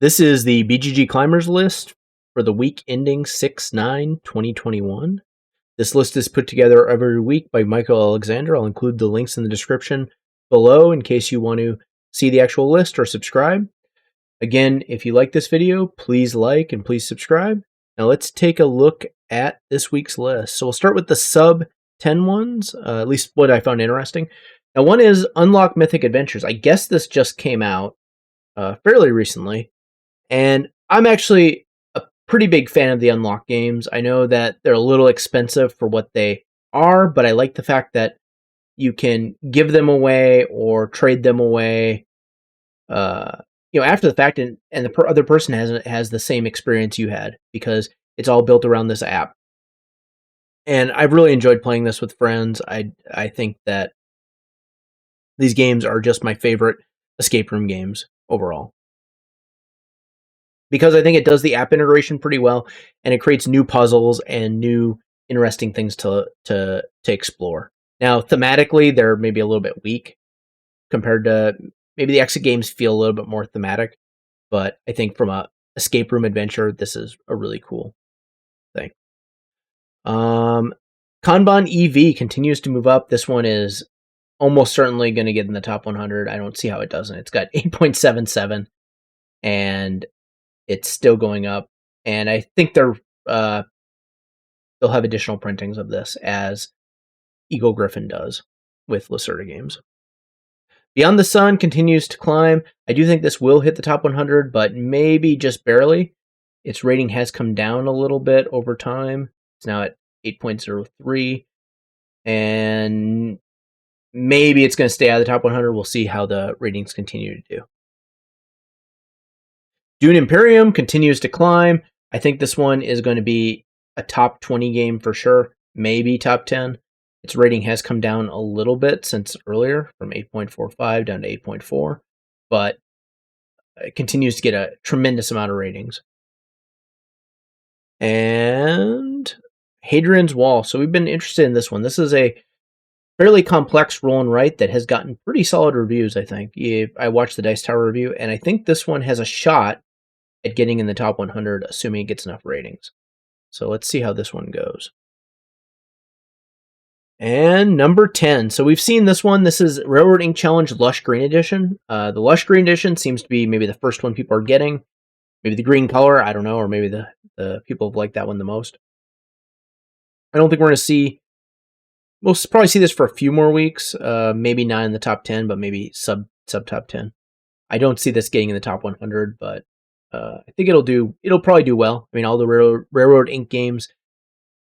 This is the BGG Climbers list for the week ending 6/9/2021. This list is put together every week by Michael Alexander. I'll include the links in the description below in case you want to see the actual list or subscribe. Again, if you like this video, please like and please subscribe. Now let's take a look at this week's list. So we'll start with the sub 10 ones, at least what I found interesting. Now one is Unlock Mythic Adventures. I guess this just came out fairly recently. And I'm actually a pretty big fan of the Unlock games. I know that they're a little expensive for what they are, but I like the fact that you can give them away or trade them away, after the fact, and the other person has the same experience you had because it's all built around this app. And I've really enjoyed playing this with friends. I think that these games are just my favorite escape room games overall, because I think it does the app integration pretty well, and it creates new puzzles and new interesting things to explore. Now, thematically, they're maybe a little bit weak compared to maybe the exit games feel a little bit more thematic, but I think from a escape room adventure, this is a really cool thing. Kanban EV continues to move up. This one is almost certainly going to get in the top 100. I don't see how it doesn't. It's got 8.77, and it's still going up, and I think they'll have additional printings of this, as Eagle Griffin does with Lacerda Games. Beyond the Sun continues to climb. I do think this will hit the top 100, but maybe just barely. Its rating has come down a little bit over time. It's now at 8.03, and maybe it's going to stay out of the top 100. We'll see how the ratings continue to do. Dune Imperium continues to climb. I think this one is going to be a top 20 game for sure, maybe top 10. Its rating has come down a little bit since earlier, from 8.45 down to 8.4, but it continues to get a tremendous amount of ratings. And Hadrian's Wall. So we've been interested in this one. This is a fairly complex roll and write that has gotten pretty solid reviews, I think. I watched the Dice Tower review, and I think this one has a shot at getting in the top 100, assuming it gets enough ratings. So let's see how this one goes. And number 10. So we've seen this one. This is Railroad Ink Challenge Lush Green Edition. The Lush Green Edition seems to be maybe the first one people are getting. Maybe the green color, I don't know, or maybe the people have liked that one the most. I don't think we're going to see... We'll probably see this for a few more weeks. Maybe not in the top 10, but maybe sub top 10. I don't see this getting in the top 100, but I think it'll probably do well. I mean, all the Railroad Ink games,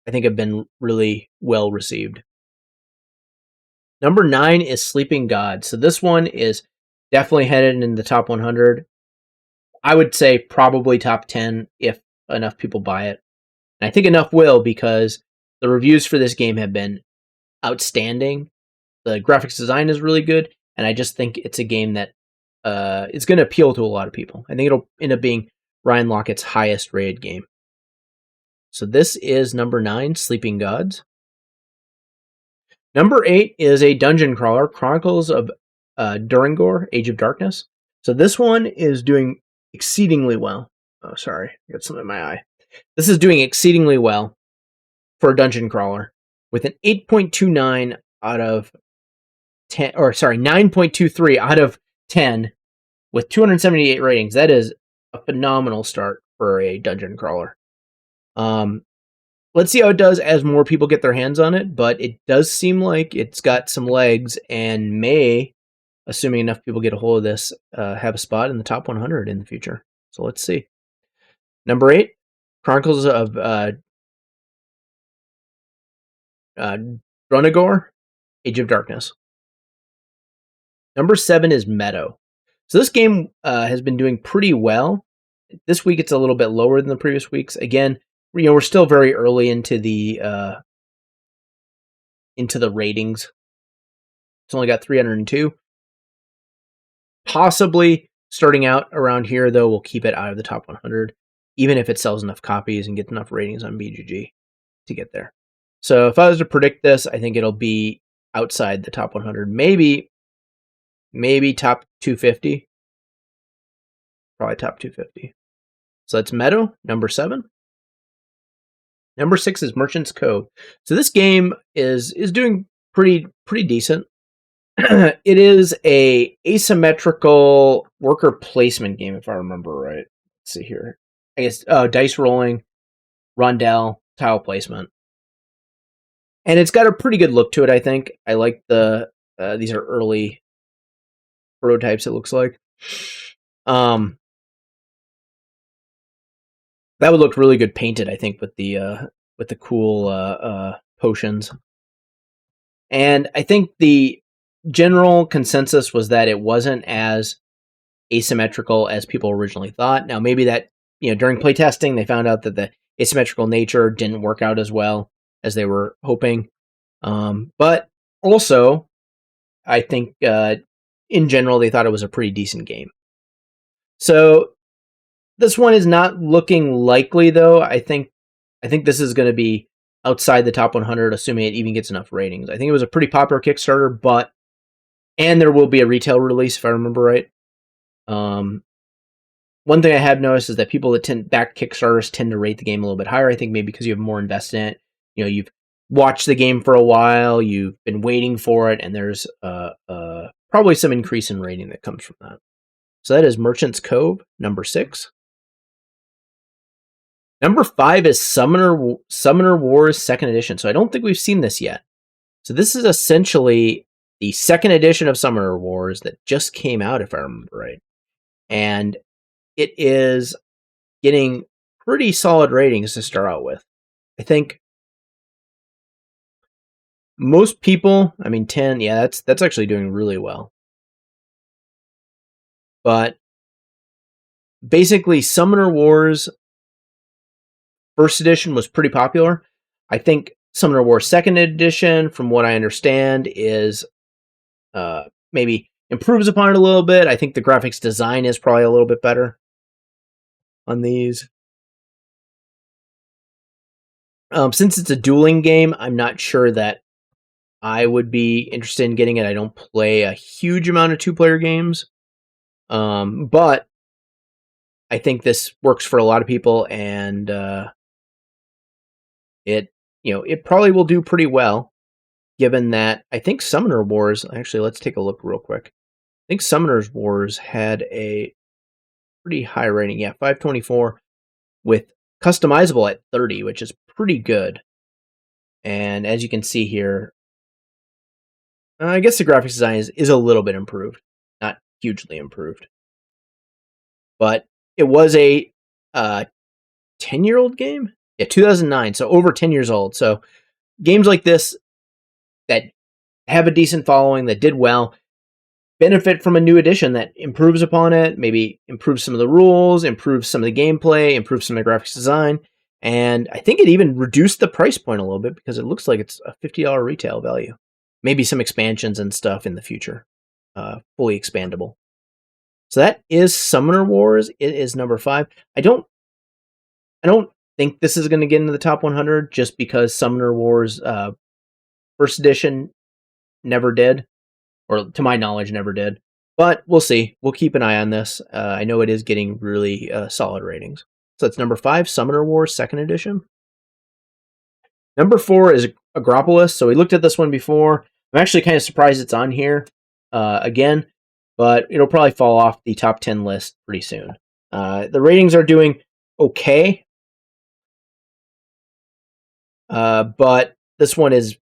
I think, have been really well received. Number 9 is Sleeping God. So this one is definitely headed in the top 100. I would say probably top 10 if enough people buy it. And I think enough will, because the reviews for this game have been outstanding. The graphics design is really good, and I just think it's a game that it's going to appeal to a lot of people. I think it'll end up being Ryan Lockett's highest rated game. So this is number 9, Sleeping Gods. Number 8 is a dungeon crawler, Chronicles of Durangor, Age of Darkness. So this one is doing exceedingly well. Oh, sorry, I got something in my eye. This is doing exceedingly well for a dungeon crawler, with an 8.29 out of 10, or sorry, 9.23 out of 10, with 278 ratings. That is a phenomenal start for a dungeon crawler. Let's see how it does as more people get their hands on it, but it does seem like it's got some legs and may, assuming enough people get a hold of this, have a spot in the top 100 in the future. So let's see. Number 8, Chronicles of Drunagor, Age of Darkness. Number 7 is Meadow. So this game has been doing pretty well. This week it's a little bit lower than the previous weeks. Again, we're still very early into the ratings. It's only got 302. Possibly starting out around here, though, we'll keep it out of the top 100, even if it sells enough copies and gets enough ratings on BGG to get there. So if I was to predict this, I think it'll be outside the top 100, maybe top 250. probably top 250. So that's Meadow, number 7. Number 6 is Merchant's Cove. So this game is doing pretty decent. It is a asymmetrical worker placement game, if I remember right. Let's see here. I guess dice rolling, rondel, tile placement, and it's got a pretty good look to it. I think I like the these are early prototypes. It looks like that would look really good painted. I think with the cool potions, and I think the general consensus was that it wasn't as asymmetrical as people originally thought. Now, maybe that, during playtesting, they found out that the asymmetrical nature didn't work out as well as they were hoping. But also, I think in general, they thought it was a pretty decent game. So this one is not looking likely, though. I think this is going to be outside the top 100, assuming it even gets enough ratings. I think it was a pretty popular Kickstarter, and there will be a retail release, if I remember right. One thing I have noticed is that people that back Kickstarters tend to rate the game a little bit higher. I think maybe because you have more invested in it. You've watched the game for a while, you've been waiting for it, and there's probably some increase in rating that comes from that. So that is Merchant's Cove, number 6. Number 5 is Summoner Wars 2nd Edition. So I don't think we've seen this yet. So this is essentially the 2nd edition of Summoner Wars that just came out, if I remember right. And it is getting pretty solid ratings to start out with. I think most people, 10, yeah, that's actually doing really well. But basically, Summoner Wars 1st edition was pretty popular. I think Summoner Wars 2nd edition, from what I understand, is maybe improves upon it a little bit. I think the graphics design is probably a little bit better on these. Since it's a dueling game, I'm not sure that I would be interested in getting it. I don't play a huge amount of 2-player games. But I think this works for a lot of people, and it probably will do pretty well, given that I think Summoner Wars, actually, let's take a look real quick. I think Summoner's Wars had a pretty high rating. Yeah, 524 with customizable at 30, which is pretty good. And as you can see here, I guess the graphics design is a little bit improved, not hugely improved. But it was a 10-year-old game? Yeah, 2009, so over 10 years old. So games like this that have a decent following, that did well, benefit from a new edition that improves upon it, maybe improves some of the rules, improves some of the gameplay, improves some of the graphics design, and I think it even reduced the price point a little bit because it looks like it's a $50 retail value. Maybe some expansions and stuff in the future, fully expandable. So that is Summoner Wars. It is number 5. I don't think this is going to get into the top 100 just because Summoner Wars 1st edition never did, or to my knowledge never did. But we'll see. We'll keep an eye on this. I know it is getting really solid ratings. So that's number 5, Summoner Wars 2nd edition. Number 4 is Agropolis. So we looked at this one before. I'm actually kind of surprised it's on here again, but it'll probably fall off the top 10 list pretty soon. The ratings are doing okay, but this one is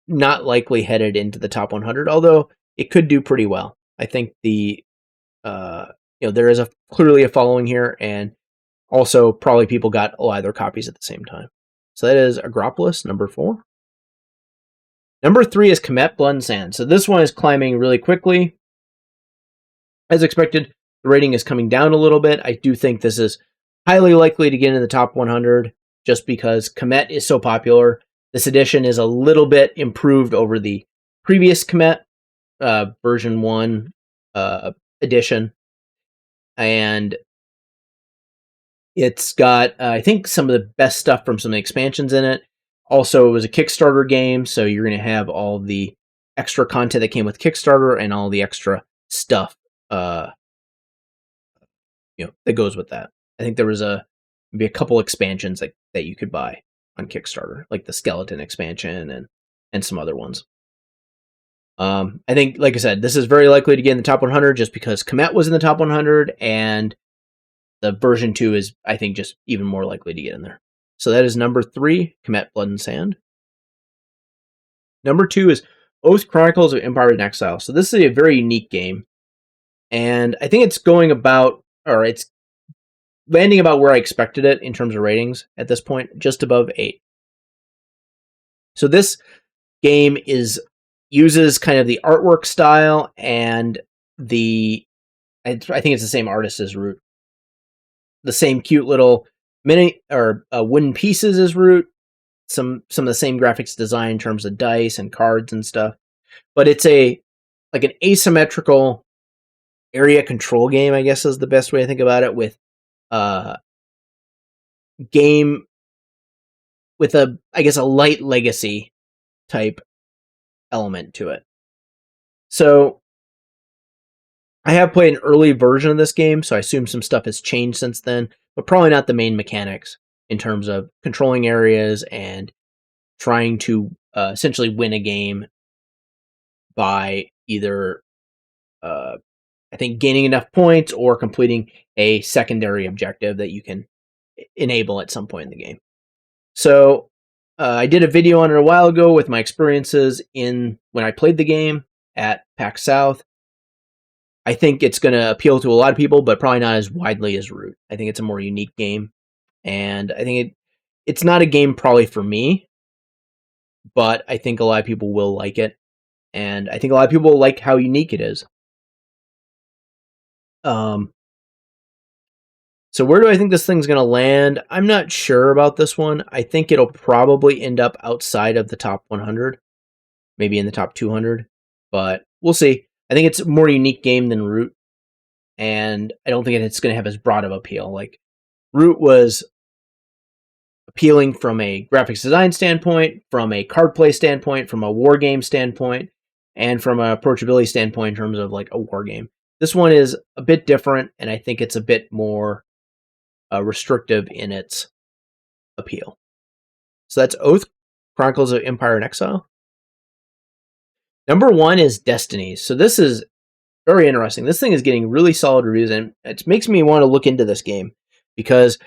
not likely headed into the top 100, although it could do pretty well. I think there is clearly a following here, and also probably people got a lot of their copies at the same time. So that is Agropolis, number 4. Number 3 is Comet Blood and Sand. So this one is climbing really quickly. As expected, the rating is coming down a little bit. I do think this is highly likely to get into the top 100 just because Comet is so popular. This edition is a little bit improved over the previous Comet version 1 edition. And it's got, I think, some of the best stuff from some of the expansions in it. Also, it was a Kickstarter game, so you're going to have all the extra content that came with Kickstarter and all the extra stuff that goes with that. I think there was maybe a couple expansions that you could buy on Kickstarter, like the skeleton expansion and some other ones. I think, like I said, this is very likely to get in the top 100 just because Comet was in the top 100, and the version 2 is, I think, just even more likely to get in there. So that is number 3, Comet Blood and Sand. Number 2 is Oath Chronicles of Empire in Exile. So this is a very unique game, and I think it's it's landing about where I expected it in terms of ratings at this point, just above 8. So this game uses kind of the artwork style and I think it's the same artist as Root. The same cute little wooden pieces as Root. Some of the same graphics design in terms of dice and cards and stuff. But it's an asymmetrical area control game, I guess is the best way to think about it, with game with a light legacy type element to it. So I have played an early version of this game, so I assume some stuff has changed since then, but probably not the main mechanics in terms of controlling areas and trying to essentially win a game by either I think gaining enough points or completing a secondary objective that you can enable at some point in the game. So I did a video on it a while ago with my experiences when I played the game at PAX South. I think it's going to appeal to a lot of people, but probably not as widely as Root. I think it's a more unique game, and I think it's not a game probably for me, but I think a lot of people will like it, and I think a lot of people will like how unique it is. So where do I think this thing's going to land? I'm not sure about this one. I think it'll probably end up outside of the top 100, maybe in the top 200, but we'll see. I think it's a more unique game than Root, and I don't think it's going to have as broad of appeal. Like, Root was appealing from a graphics design standpoint, from a card play standpoint, from a war game standpoint, and from a approachability standpoint in terms of like a war game. This one is a bit different, and I think it's a bit more restrictive in its appeal. So that's Oath, Chronicles of Empire in Exile. Number 1 is Destinies. So this is very interesting. This thing is getting really solid reviews, and it makes me want to look into this game because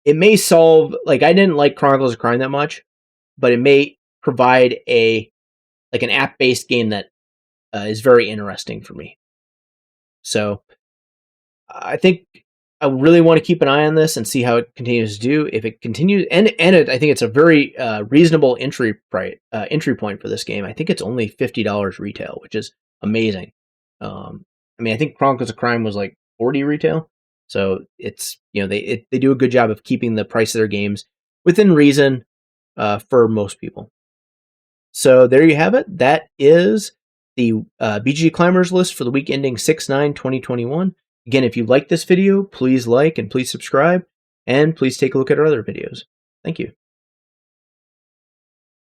it may solve, like, I didn't like Chronicles of Crime that much, but it may provide an app-based game that is very interesting for me. So I think I really want to keep an eye on this and see how it continues to do. If it continues, I think it's a very reasonable entry point for this game. I think it's only $50 retail, which is amazing. I think Chronicles of Crime was like $40 retail, so it's they do a good job of keeping the price of their games within reason for most people. So there you have it. That is the BG Climbers list for the week ending 6/9/2021. Again, if you like this video, please like and please subscribe, and please take a look at our other videos. Thank you.